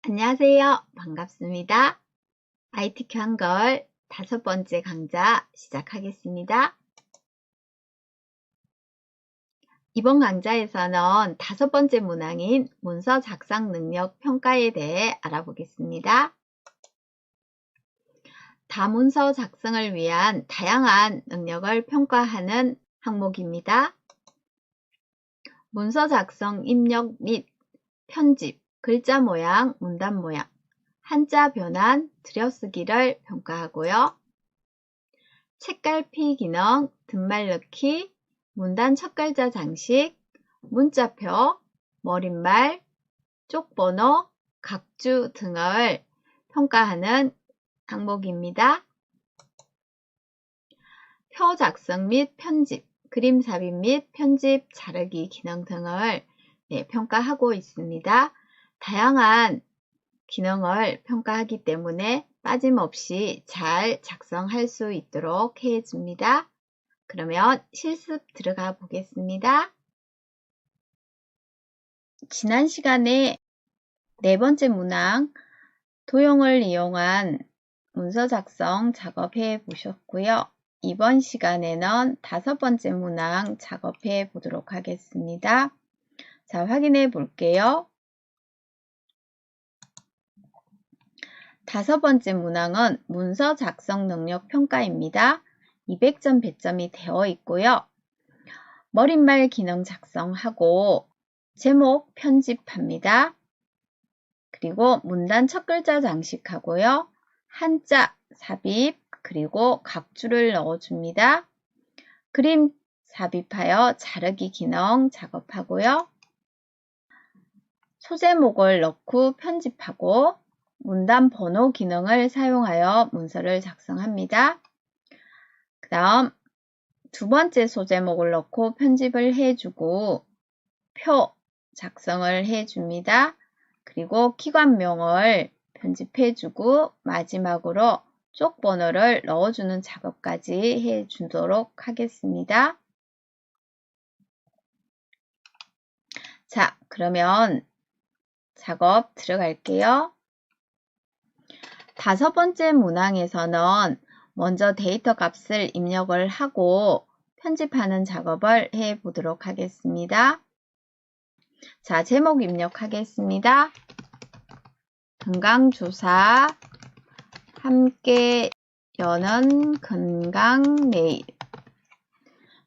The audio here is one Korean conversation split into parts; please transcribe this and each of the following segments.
안녕하세요. 반갑습니다. ITQ 한글 5번째 강좌 시작하겠습니다. 이번 강좌에서는 5번째 문항인 문서 작성 능력 평가에 대해 알아보겠습니다. 다문서 작성을 위한 다양한 능력을 평가하는 항목입니다. 문서 작성 입력 및 편집, 글자 모양, 문단 모양, 한자 변환, 들여쓰기를 평가하고요. 책갈피 기능, 든말 넣기, 문단 첫글자 장식, 문자표, 머릿말, 쪽번호, 각주 등을 평가하는 항목입니다. 표 작성 및 편집, 그림 삽입 및 편집, 자르기 기능 등을 평가하고 있습니다. 다양한 기능을 평가하기 때문에 빠짐없이 잘 작성할 수 있도록 해줍니다. 그러면 실습 들어가 보겠습니다. 지난 시간에 4번째 문항 도형을 이용한 문서 작성 작업해 보셨고요. 이번 시간에는 5번째 문항 작업해 보도록 하겠습니다. 자, 확인해 볼게요. 5번째 문항은 문서 작성 능력 평가입니다. 200점 배점이 되어 있고요. 머릿말 기능 작성하고 제목 편집합니다. 그리고 문단 첫 글자 장식하고요. 한자 삽입 그리고 각주를 넣어줍니다. 그림 삽입하여 자르기 기능 작업하고요. 소제목을 넣고 편집하고 문단 번호 기능을 사용하여 문서를 작성합니다. 그 다음 2번째 소제목을 넣고 편집을 해주고 표 작성을 해줍니다. 그리고 기관명을 편집해주고 마지막으로 쪽번호를 넣어주는 작업까지 해주도록 하겠습니다. 자, 그러면 작업 들어갈게요. 5번째 문항에서는 먼저 데이터 값을 입력을 하고 편집하는 작업을 해 보도록 하겠습니다. 자, 제목 입력하겠습니다. 건강조사 함께 여는 건강 메일.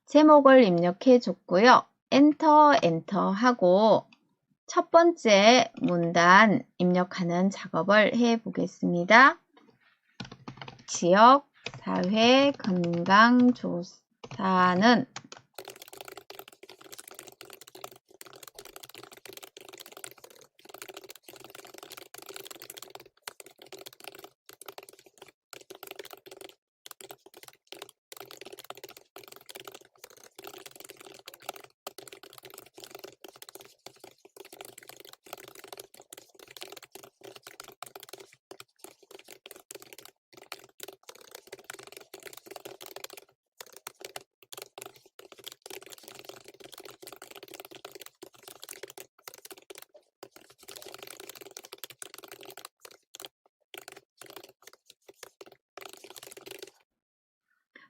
제목을 입력해 줬고요. 엔터 하고 첫 번째 문단 입력하는 작업을 해 보겠습니다. 지역 사회 건강조사는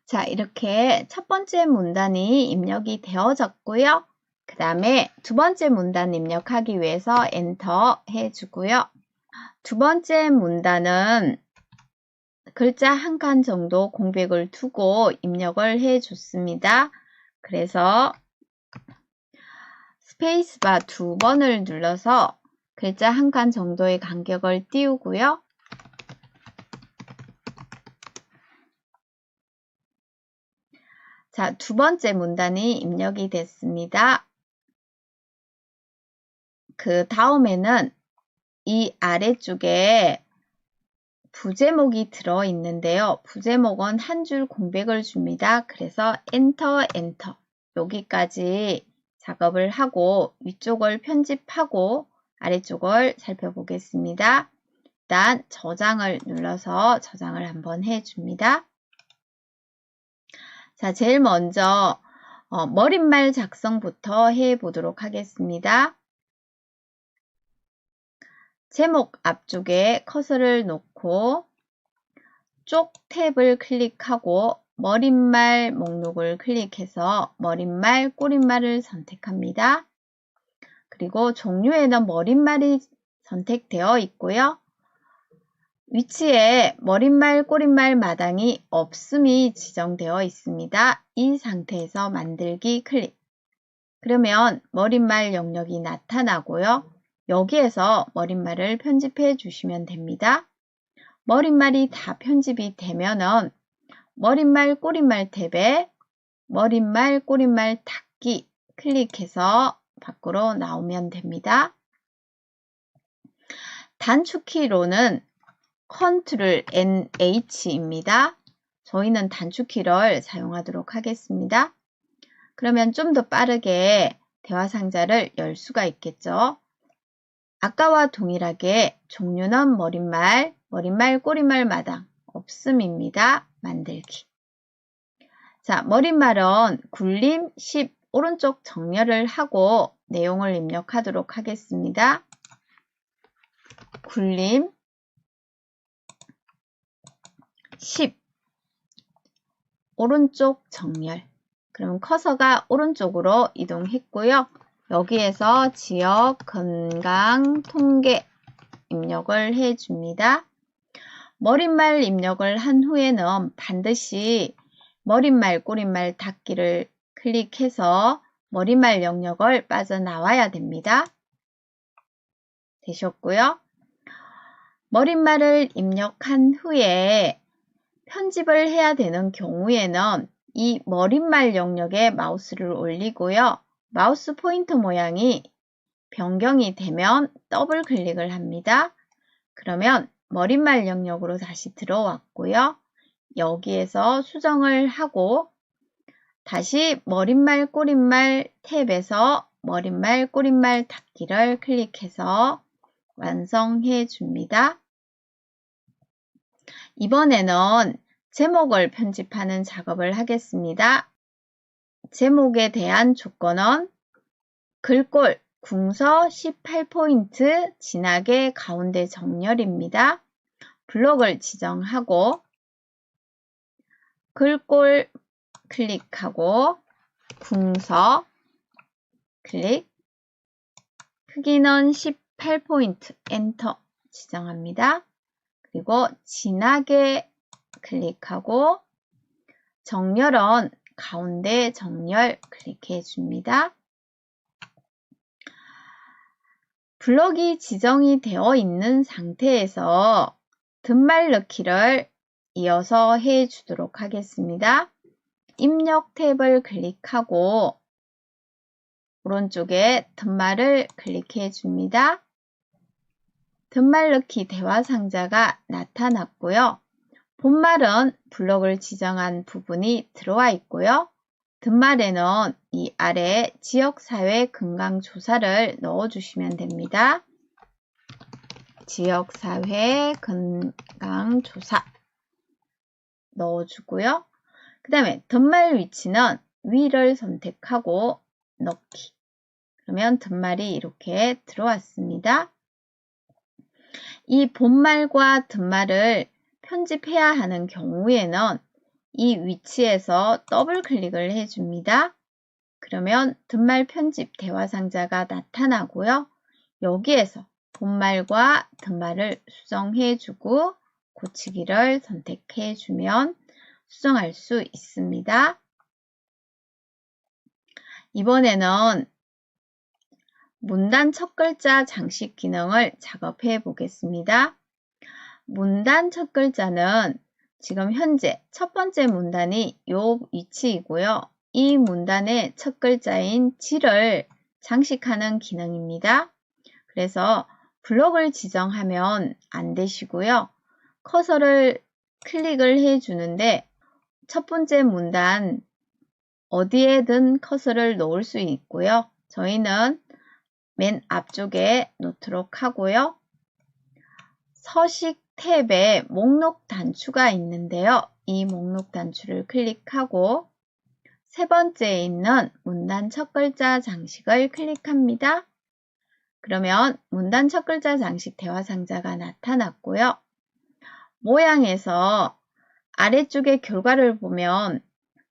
자, 이렇게 첫 번째 문단이 입력이 되어졌고요. 그 다음에 2번째 문단 입력하기 위해서 엔터 해주고요. 2번째 문단은 글자 한 칸 정도 공백을 두고 입력을 해줬습니다. 그래서 스페이스바 2번을 눌러서 글자 한 칸 정도의 간격을 띄우고요. 자, 2번째 문단이 입력이 됐습니다. 그 다음에는 이 아래쪽에 부제목이 들어있는데요. 부제목은 한 줄 공백을 줍니다. 그래서 엔터 여기까지 작업을 하고 위쪽을 편집하고 아래쪽을 살펴보겠습니다. 일단 저장을 눌러서 저장을 한번 해줍니다. 자, 제일 먼저 머릿말 작성부터 해보도록 하겠습니다. 제목 앞쪽에 커서를 놓고 쪽 탭을 클릭하고 머릿말 목록을 클릭해서 머릿말, 꼬릿말을 선택합니다. 그리고 종류에는 머릿말이 선택되어 있고요. 위치에 머릿말, 꼬릿말 마당이 없음이 지정되어 있습니다. 이 상태에서 만들기 클릭. 그러면 머릿말 영역이 나타나고요. 여기에서 머릿말을 편집해 주시면 됩니다. 머릿말이 다 편집이 되면은 머릿말, 꼬릿말 탭에 머릿말, 꼬릿말 닫기 클릭해서 밖으로 나오면 됩니다. 단축키로는 Ctrl NH입니다. 저희는 단축키를 사용하도록 하겠습니다. 그러면 좀 더 빠르게 대화 상자를 열 수가 있겠죠. 아까와 동일하게 종류는 머릿말, 꼬릿말 마당 없음입니다. 만들기. 자, 머릿말은 굴림 10 오른쪽 정렬을 하고 내용을 입력하도록 하겠습니다. 굴림 10 오른쪽 정렬. 그럼 커서가 오른쪽으로 이동했고요. 여기에서 지역 건강 통계 입력을 해줍니다. 머릿말 입력을 한 후에는 반드시 머릿말, 꼬릿말 닫기를 클릭해서 머릿말 영역을 빠져나와야 됩니다. 되셨고요. 머릿말을 입력한 후에 편집을 해야 되는 경우에는 이 머릿말 영역에 마우스를 올리고요. 마우스 포인터 모양이 변경이 되면 더블 클릭을 합니다. 그러면 머릿말 영역으로 다시 들어왔고요. 여기에서 수정을 하고 다시 머릿말, 꼬릿말 탭에서 머릿말, 꼬릿말 닫기를 클릭해서 완성해 줍니다. 이번에는 제목을 편집하는 작업을 하겠습니다. 제목에 대한 조건은 글꼴 궁서 18포인트 진하게 가운데 정렬입니다. 블록을 지정하고 글꼴 클릭하고 궁서 클릭 크기는 18포인트 엔터 지정합니다. 그리고 진하게 클릭하고 정렬은 가운데 정렬 클릭해 줍니다. 블록이 지정이 되어 있는 상태에서 든말 넣기를 이어서 해 주도록 하겠습니다. 입력 탭을 클릭하고 오른쪽에 든말을 클릭해 줍니다. 든말 넣기 대화 상자가 나타났고요. 본말은 블록을 지정한 부분이 들어와 있고요. 든말에는 이 아래 지역사회 건강조사를 넣어주시면 됩니다. 지역사회 건강조사 넣어주고요. 그 다음에 든말 위치는 위를 선택하고 넣기. 그러면 든말이 이렇게 들어왔습니다. 이 본말과 든말을 편집해야 하는 경우에는 이 위치에서 더블 클릭을 해줍니다. 그러면 든말 편집 대화 상자가 나타나고요. 여기에서 본말과 든말을 수정해주고 고치기를 선택해주면 수정할 수 있습니다. 이번에는 문단 첫 글자 장식 기능을 작업해 보겠습니다. 문단 첫 글자는 지금 현재 첫 번째 문단이 이 위치이고요. 이 문단의 첫 글자인 지를 장식하는 기능입니다. 그래서 블록을 지정하면 안 되시고요. 커서를 클릭을 해주는데 첫 번째 문단 어디에든 커서를 놓을 수 있고요. 저희는 맨 앞쪽에 놓도록 하고요. 서식 탭에 목록 단추가 있는데요. 이 목록 단추를 클릭하고 세 번째에 있는 문단 첫 글자 장식을 클릭합니다. 그러면 문단 첫 글자 장식 대화 상자가 나타났고요. 모양에서 아래쪽에 결과를 보면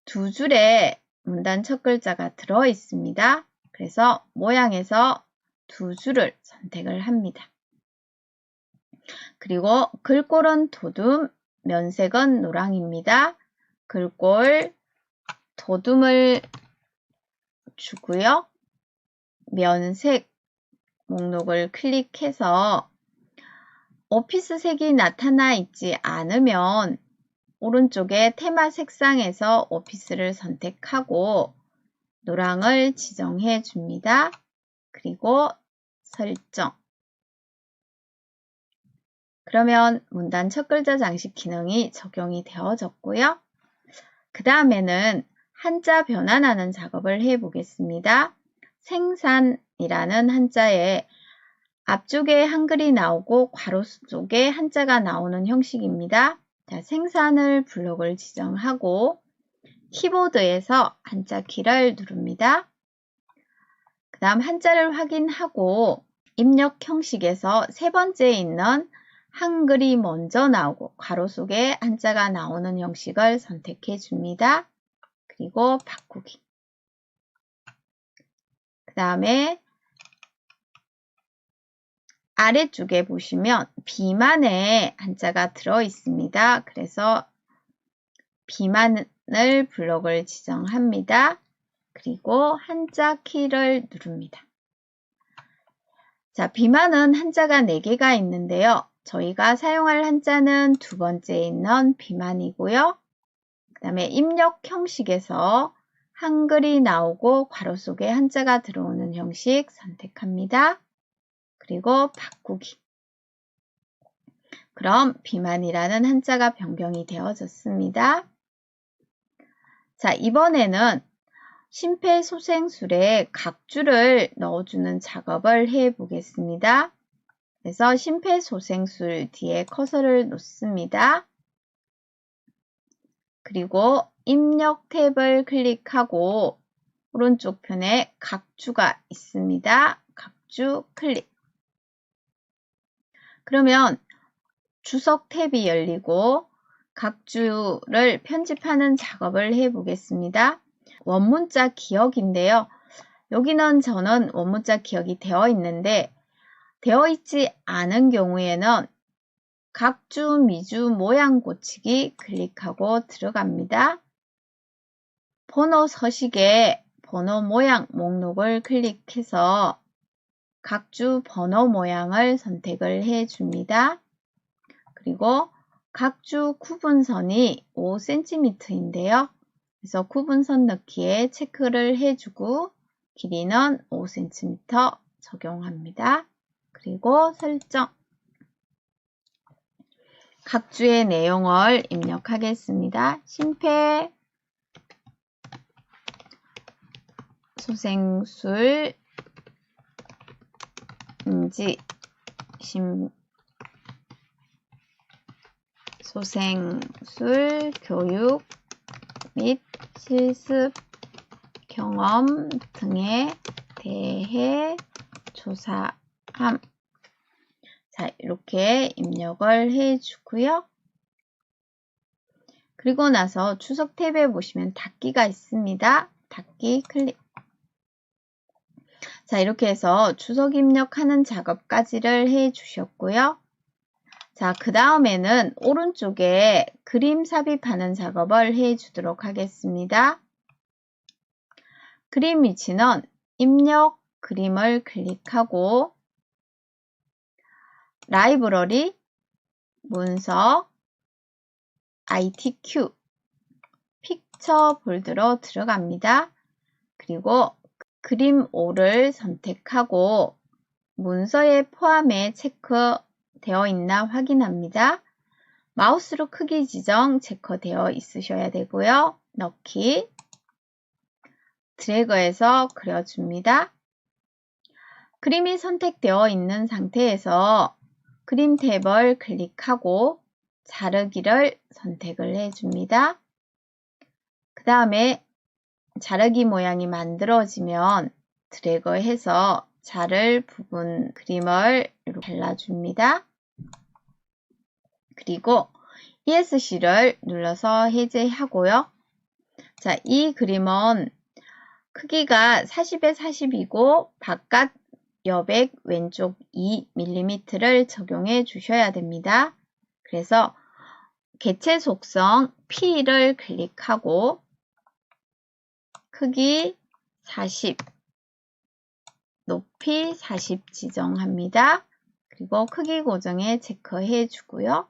두 줄에 문단 첫 글자가 들어 있습니다. 그래서 모양에서 두 줄을 선택을 합니다. 그리고 글꼴은 도둠, 면색은 노랑입니다. 글꼴, 도둠을 주고요. 면색 목록을 클릭해서 오피스 색이 나타나 있지 않으면 오른쪽에 테마 색상에서 오피스를 선택하고 노랑을 지정해 줍니다. 그리고 설정. 그러면 문단 첫 글자 장식 기능이 적용이 되어졌고요. 그 다음에는 한자 변환하는 작업을 해 보겠습니다. 생산이라는 한자에 앞쪽에 한글이 나오고 괄호 속에 한자가 나오는 형식입니다. 자, 생산을 블록을 지정하고 키보드에서 한자 키를 누릅니다. 그 다음 한자를 확인하고 입력 형식에서 세 번째에 있는 한글이 먼저 나오고 괄호 속에 한자가 나오는 형식을 선택해 줍니다. 그리고 바꾸기. 그 다음에 아래쪽에 보시면 비만에 한자가 들어 있습니다. 그래서 비만을 블록을 지정합니다. 그리고 한자 키를 누릅니다. 자, 비만은 한자가 4개가 있는데요. 저희가 사용할 한자는 두 번째에 있는 비만이고요. 그 다음에 입력 형식에서 한글이 나오고 괄호 속에 한자가 들어오는 형식 선택합니다. 그리고 바꾸기. 그럼 비만이라는 한자가 변경이 되어졌습니다. 자, 이번에는 심폐소생술에 각주를 넣어주는 작업을 해 보겠습니다. 그래서 심폐소생술 뒤에 커서를 놓습니다. 그리고 입력 탭을 클릭하고 오른쪽 편에 각주가 있습니다. 각주 클릭. 그러면 주석 탭이 열리고 각주를 편집하는 작업을 해 보겠습니다. 원문자 기억인데요. 여기는 저는 원문자 기억이 되어 있는데 되어 있지 않은 경우에는 각주 미주 모양 고치기 클릭하고 들어갑니다. 번호 서식에 번호 모양 목록을 클릭해서 각주 번호 모양을 선택을 해 줍니다. 그리고 각주 구분선이 5cm인데요. 그래서 구분선 넣기에 체크를 해주고 길이는 5cm 적용합니다. 그리고 설정. 각주의 내용을 입력하겠습니다. 심폐소생술 인지 소생술 교육 및 실습 경험 등에 대해 조사함. 자, 이렇게 입력을 해주고요. 그리고 나서 추석 탭에 보시면 닫기가 있습니다. 닫기 클릭. 자, 이렇게 해서 추석 입력하는 작업까지를 해주셨고요. 자, 그 다음에는 오른쪽에 그림 삽입하는 작업을 해주도록 하겠습니다. 그림 위치는 입력 그림을 클릭하고 라이브러리, 문서, ITQ, 픽처 폴더로 들어갑니다. 그리고 그림 5를 선택하고 문서에 포함해 체크되어 있나 확인합니다. 마우스로 크기 지정 체크되어 있으셔야 되고요. 넣기, 드래그해서 그려줍니다. 그림이 선택되어 있는 상태에서 그림 탭을 클릭하고 자르기를 선택을 해줍니다. 그 다음에 자르기 모양이 만들어지면 드래그해서 자를 부분 그림을 이렇게 잘라줍니다. 그리고 ESC를 눌러서 해제하고요. 자, 이 그림은 크기가 40에 40이고 바깥 여백 왼쪽 2mm를 적용해 주셔야 됩니다. 그래서 개체 속성 P를 클릭하고 크기 40, 높이 40 지정합니다. 그리고 크기 고정에 체크해 주고요.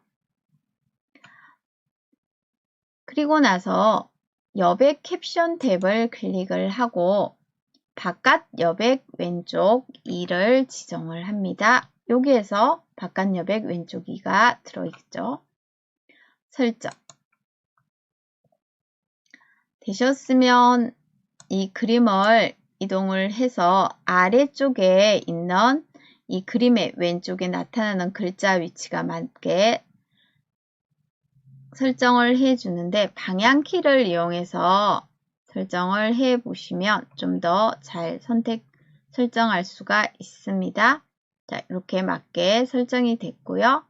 그리고 나서 여백 캡션 탭을 클릭을 하고 바깥 여백 왼쪽 2를 지정을 합니다. 여기에서 바깥 여백 왼쪽 2가 들어있죠. 설정. 되셨으면 이 그림을 이동을 해서 아래쪽에 있는 이 그림의 왼쪽에 나타나는 글자 위치가 맞게 설정을 해주는데 방향키를 이용해서 설정을 해 보시면 좀 더 잘 설정할 수가 있습니다. 자, 이렇게 맞게 설정이 됐고요.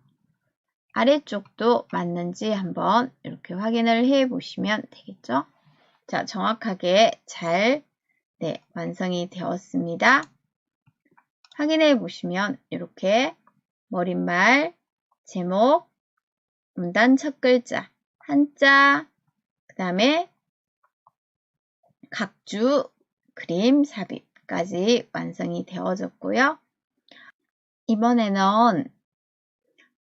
아래쪽도 맞는지 한번 이렇게 확인을 해 보시면 되겠죠. 자, 정확하게 잘 완성이 되었습니다. 확인해 보시면 이렇게 머릿말, 제목, 문단 첫 글자, 한자, 그 다음에 각주, 그림, 삽입까지 완성이 되어졌고요. 이번에는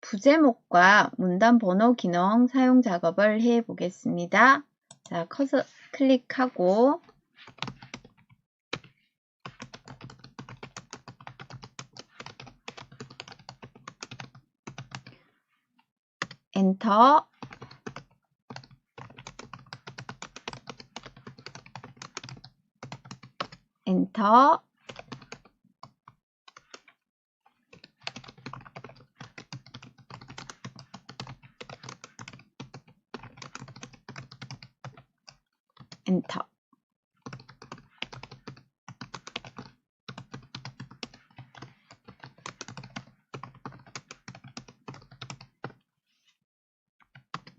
부제목과 문단 번호 기능 사용 작업을 해 보겠습니다. 자, 커서 클릭하고 엔터, 엔터, 엔터.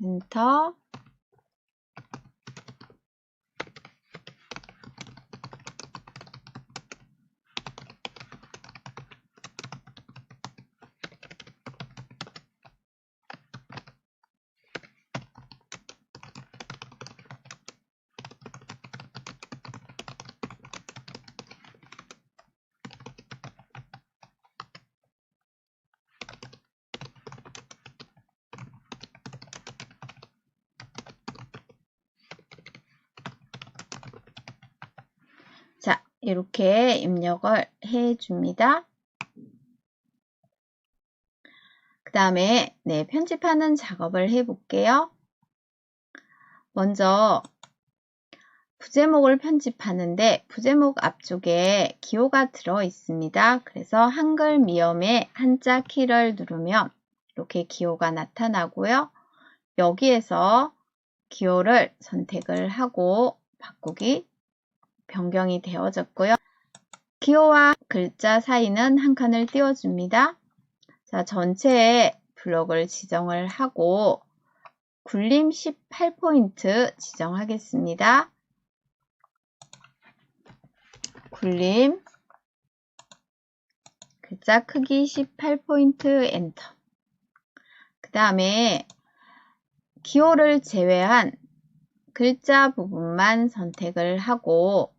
엔터. 자, 이렇게 입력을 해줍니다. 그 다음에 편집하는 작업을 해볼게요. 먼저 부제목을 편집하는데 부제목 앞쪽에 기호가 들어 있습니다. 그래서 한글 미음의 한자 키를 누르면 이렇게 기호가 나타나고요. 여기에서 기호를 선택을 하고 바꾸기 변경이 되어졌고요. 기호와 글자 사이는 한 칸을 띄워줍니다. 자, 전체에 블록을 지정을 하고 굴림 18포인트 지정하겠습니다. 굴림 글자 크기 18포인트 엔터. 그 다음에 기호를 제외한 글자 부분만 선택을 하고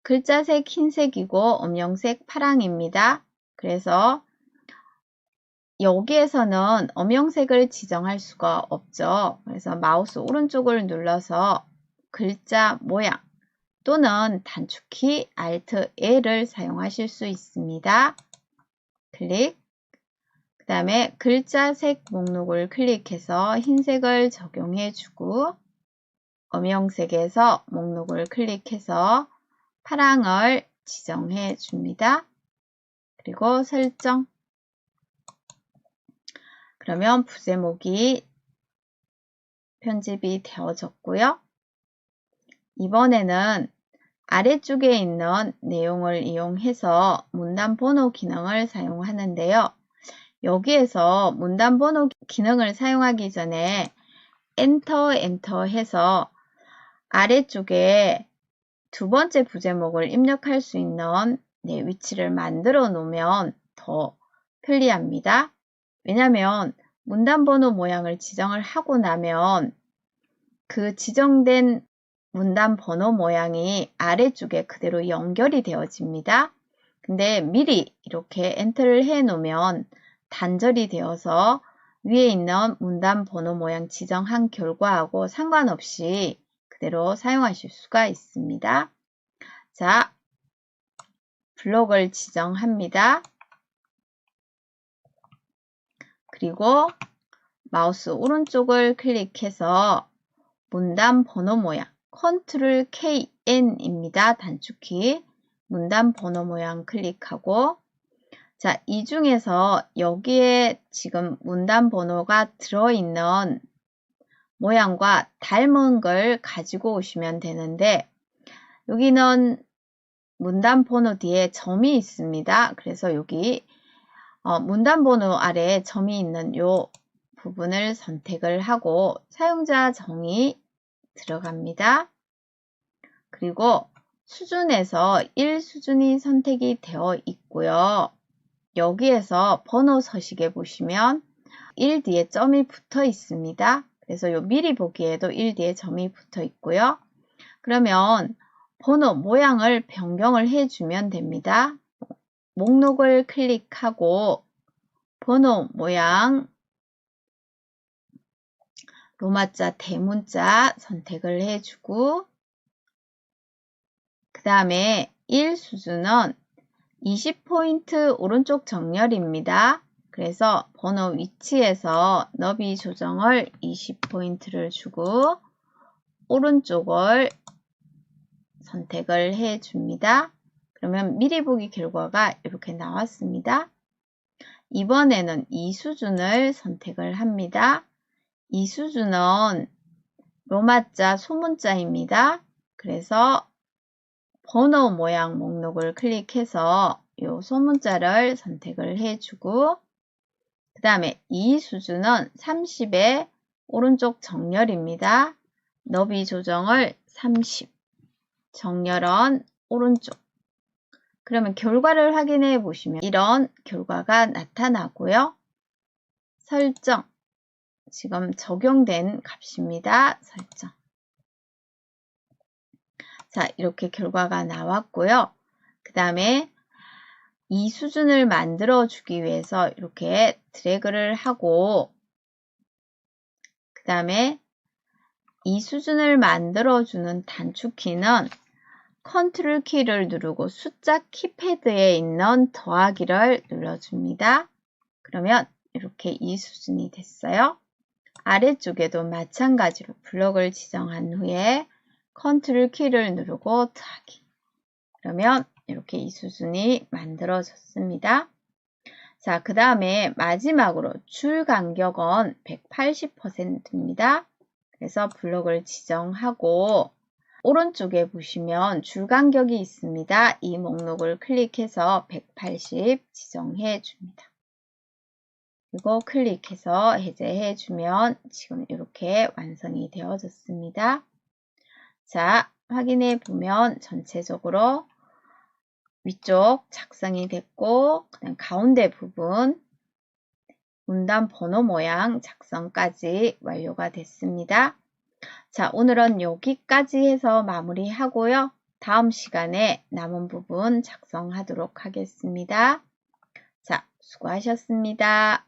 글자색 흰색이고 음영색 파랑입니다. 그래서 여기에서는 음영색을 지정할 수가 없죠. 그래서 마우스 오른쪽을 눌러서 글자 모양 또는 단축키 Alt L을 사용하실 수 있습니다. 클릭. 그 다음에 글자색 목록을 클릭해서 흰색을 적용해주고 음영색에서 목록을 클릭해서 파랑을 지정해 줍니다. 그리고 설정. 그러면 부제목이 편집이 되어졌고요. 이번에는 아래쪽에 있는 내용을 이용해서 문단 번호 기능을 사용하는데요. 여기에서 문단 번호 기능을 사용하기 전에 엔터 해서 아래쪽에 두 번째 부제목을 입력할 수 있는 위치를 만들어 놓으면 더 편리합니다. 왜냐하면 문단 번호 모양을 지정을 하고 나면 그 지정된 문단 번호 모양이 아래쪽에 그대로 연결이 되어집니다. 근데 미리 이렇게 엔터를 해 놓으면 단절이 되어서 위에 있는 문단 번호 모양 지정한 결과하고 상관없이 그대로 사용하실 수가 있습니다. 자, 블록을 지정합니다. 그리고 마우스 오른쪽을 클릭해서 문단 번호 모양 Ctrl KN입니다. 단축키 문단 번호 모양 클릭하고 자, 이 중에서 여기에 지금 문단 번호가 들어있는 모양과 닮은 걸 가지고 오시면 되는데 여기는 문단 번호 뒤에 점이 있습니다. 그래서 여기 문단 번호 아래에 점이 있는 요 부분을 선택을 하고 사용자 정의 들어갑니다. 그리고 수준에서 1수준이 선택이 되어 있고요. 여기에서 번호 서식에 보시면 1 뒤에 점이 붙어 있습니다. 그래서 요 미리 보기에도 1 뒤에 점이 붙어 있고요. 그러면 번호 모양을 변경을 해주면 됩니다. 목록을 클릭하고 번호 모양 로마자, 대문자 선택을 해주고 그 다음에 1수준은 20포인트 오른쪽 정렬입니다. 그래서 번호 위치에서 너비 조정을 20포인트를 주고 오른쪽을 선택을 해줍니다. 그러면 미리 보기 결과가 이렇게 나왔습니다. 이번에는 2수준을 선택을 합니다. 2수준은 로마자, 소문자입니다. 그래서 번호 모양 목록을 클릭해서 이 소문자를 선택을 해주고 그 다음에 2수준은 30의 오른쪽 정렬입니다. 너비 조정을 30, 정렬은 오른쪽. 그러면 결과를 확인해 보시면 이런 결과가 나타나고요. 설정, 지금 적용된 값입니다. 설정. 자, 이렇게 결과가 나왔고요. 그 다음에 이 수준을 만들어 주기 위해서 이렇게 드래그를 하고 그 다음에 이 수준을 만들어 주는 단축키는 컨트롤 키를 누르고 숫자 키패드에 있는 더하기를 눌러줍니다. 그러면 이렇게 이 수준이 됐어요. 아래쪽에도 마찬가지로 블록을 지정한 후에 컨트롤 키를 누르고 더하기. 그러면 이렇게 이 수준이 만들어졌습니다. 자, 그 다음에 마지막으로 줄 간격은 180%입니다. 그래서 블록을 지정하고 오른쪽에 보시면 줄 간격이 있습니다. 이 목록을 클릭해서 180 지정해 줍니다. 그리고 클릭해서 해제해 주면 지금 이렇게 완성이 되어졌습니다. 자, 확인해 보면 전체적으로 위쪽 작성이 됐고 그다음 가운데 부분 문단 번호 모양 작성까지 완료가 됐습니다. 자, 오늘은 여기까지 해서 마무리하고요. 다음 시간에 남은 부분 작성하도록 하겠습니다. 자, 수고하셨습니다.